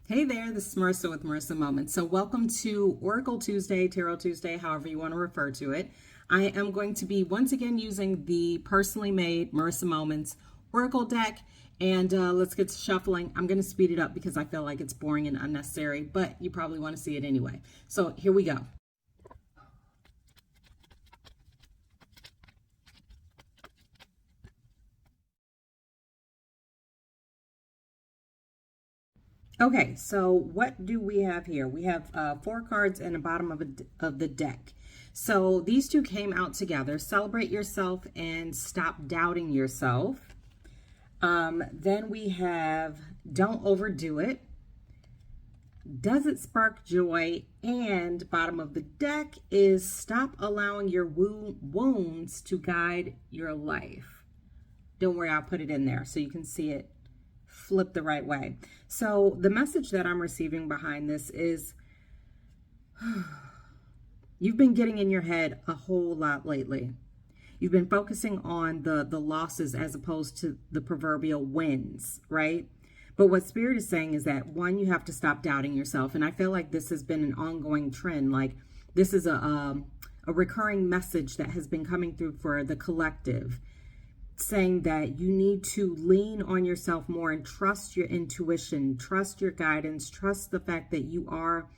Hey there, this is Marissa with Marissa Moments. So, welcome to Oracle Tuesday, Tarot Tuesday, however you want to refer to it. I am going to be once again using the personally made Marissa Moments Oracle deck. And let's get to shuffling. I'm going to speed it up because I feel like it's boring and unnecessary, but you probably want to see it anyway. So, here we go. Okay, so what do we have here? We have four cards in the bottom of the deck. So these two came out together. Celebrate yourself and stop doubting yourself. Then we have don't overdo it. Does it spark joy? And bottom of the deck is stop allowing your wounds to guide your life. Don't worry, I'll put it in there so you can see it flip the right way. So the message that I'm receiving behind this is you've been getting in your head a whole lot lately. You've been focusing on the losses as opposed to the proverbial wins, right? But what Spirit is saying is that, one, you have to stop doubting yourself. And I feel like this has been an ongoing trend. Like this is a recurring message that has been coming through for the collective, saying that you need to lean on yourself more and trust your intuition, trust your guidance, trust the fact that you are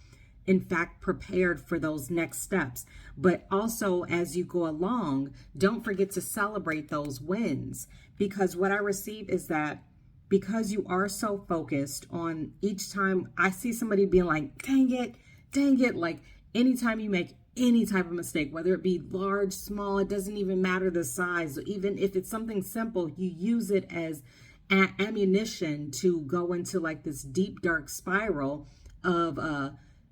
in fact prepared for those next steps. But also as you go along, don't forget to celebrate those wins, because what I receive is that because you are so focused on each time I see somebody being like, dang it, like anytime you make any type of mistake, whether it be large, small, it doesn't even matter the size. Even if it's something simple, you use it as ammunition to go into like this deep, dark spiral of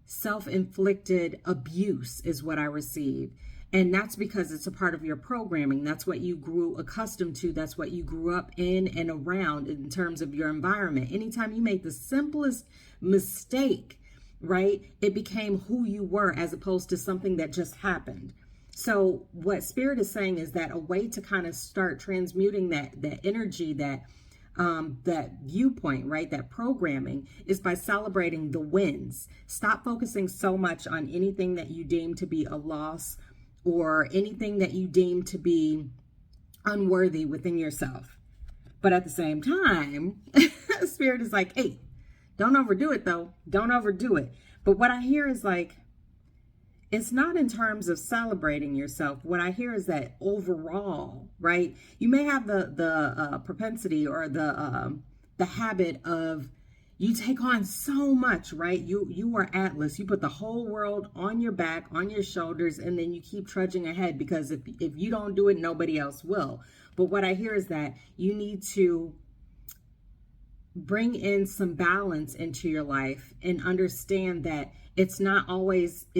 self-inflicted abuse is what I receive. And that's because it's a part of your programming. That's what you grew accustomed to. That's what you grew up in and around in terms of your environment. Anytime you make the simplest mistake, right, it became who you were as opposed to something that just happened. So what Spirit is saying is that a way to kind of start transmuting that energy, that viewpoint, right, that programming, is by celebrating the wins. Stop focusing so much on anything that you deem to be a loss or anything that you deem to be unworthy within yourself. But at the same time, Spirit is like, hey, don't overdo it though. Don't overdo it. But what I hear is like, it's not in terms of celebrating yourself. What I hear is that overall, right? You may have the propensity or the habit of you take on so much, right? You are Atlas. You put the whole world on your back, on your shoulders, and then you keep trudging ahead because if you don't do it, nobody else will. But what I hear is that you need to bring in some balance into your life and understand that it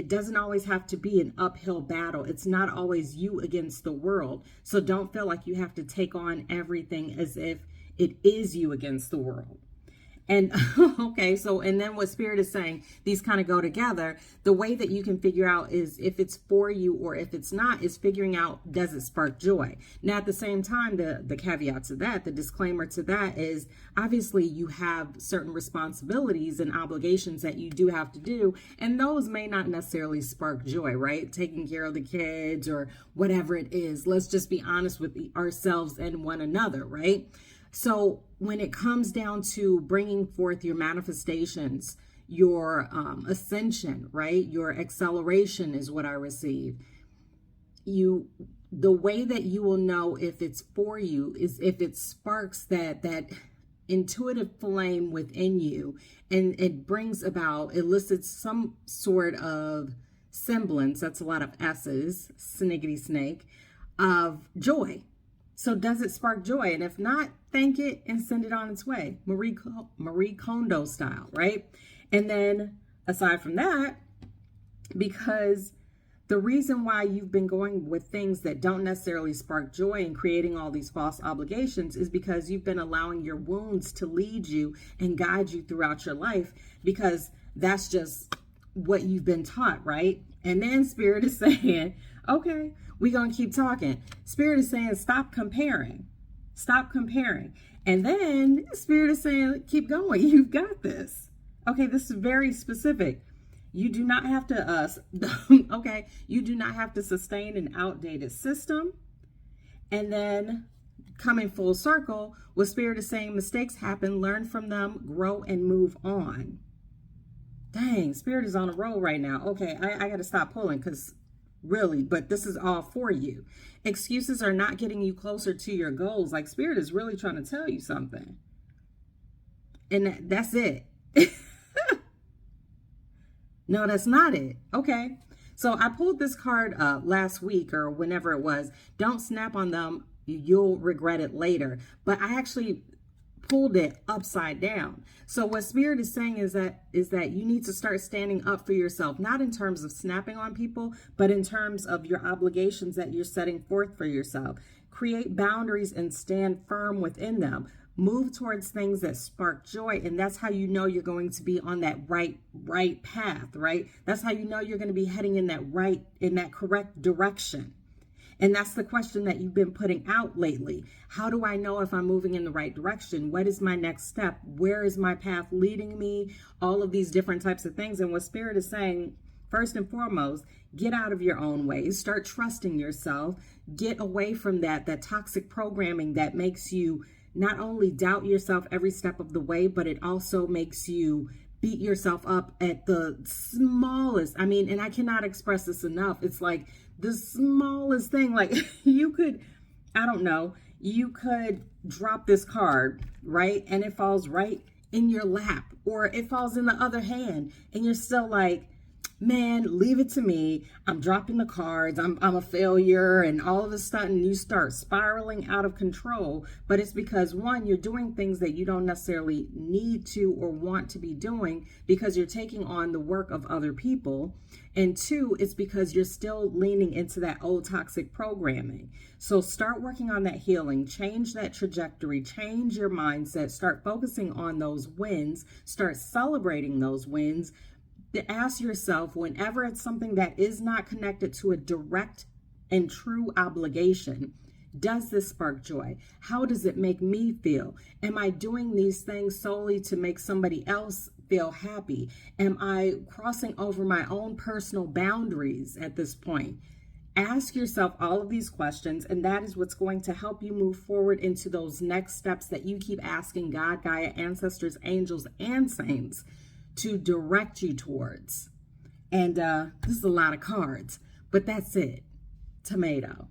doesn't always have to be an uphill battle. It's not always you against the world. So don't feel like you have to take on everything as if it is you against the world. And okay, so, and then what Spirit is saying, these kind of go together. The way that you can figure out is if it's for you or if it's not, is figuring out, does it spark joy? Now, at the same time, the caveat to that, the disclaimer to that is obviously you have certain responsibilities and obligations that you do have to do. And those may not necessarily spark joy, right? Taking care of the kids or whatever it is. Let's just be honest with ourselves and one another, right? So when it comes down to bringing forth your manifestations, your ascension, right? Your acceleration is what I receive. The way that you will know if it's for you is if it sparks that intuitive flame within you, and it brings about, elicits some sort of semblance, that's a lot of S's, sniggity snake, of joy. So does it spark joy? And if not, thank it and send it on its way. Marie Kondo style, right? And then aside from that, because the reason why you've been going with things that don't necessarily spark joy and creating all these false obligations is because you've been allowing your wounds to lead you and guide you throughout your life, because that's just what you've been taught, right? And then Spirit is saying, okay, we're going to keep talking. Spirit is saying, stop comparing. Stop comparing. And then Spirit is saying, keep going. You've got this. Okay, this is very specific. You do not have to, okay, you do not have to sustain an outdated system. And then coming full circle, what Spirit is saying, mistakes happen, learn from them, grow, and move on. Dang, Spirit is on a roll right now. Okay, I got to stop pulling because really, but this is all for you. Excuses are not getting you closer to your goals. Like Spirit is really trying to tell you something. And that's it. No, that's not it. Okay. So I pulled this card last week or whenever it was. Don't snap on them. You'll regret it later. But I actually pulled it upside down. So what Spirit is saying is that you need to start standing up for yourself, not in terms of snapping on people, but in terms of your obligations that you're setting forth for yourself. Create boundaries and stand firm within them. Move towards things that spark joy, and that's how you know you're going to be on that right path, right? That's how you know you're going to be heading in that correct direction. And that's the question that you've been putting out lately. How do I know if I'm moving in the right direction? What is my next step? Where is my path leading me? All of these different types of things. And what Spirit is saying, first and foremost, get out of your own ways. Start trusting yourself. Get away from that toxic programming that makes you not only doubt yourself every step of the way, but it also makes you beat yourself up at the smallest. I mean, and I cannot express this enough. It's like the smallest thing. Like you could, I don't know, you could drop this card, right? And it falls right in your lap, or it falls in the other hand, and you're still like, man, leave it to me. I'm dropping the cards. I'm a failure. And all of a sudden you start spiraling out of control. But it's because, one, you're doing things that you don't necessarily need to or want to be doing because you're taking on the work of other people. And two, it's because you're still leaning into that old toxic programming. So start working on that healing, change that trajectory, change your mindset, start focusing on those wins, start celebrating those wins. To ask yourself, whenever it's something that is not connected to a direct and true obligation, does this spark joy? How does it make me feel? Am I doing these things solely to make somebody else feel happy? Am I crossing over my own personal boundaries at this point? Ask yourself all of these questions, and that is what's going to help you move forward into those next steps that you keep asking God, Gaia, ancestors, angels, and saints to direct you towards. And this is a lot of cards, but that's it. Tomato.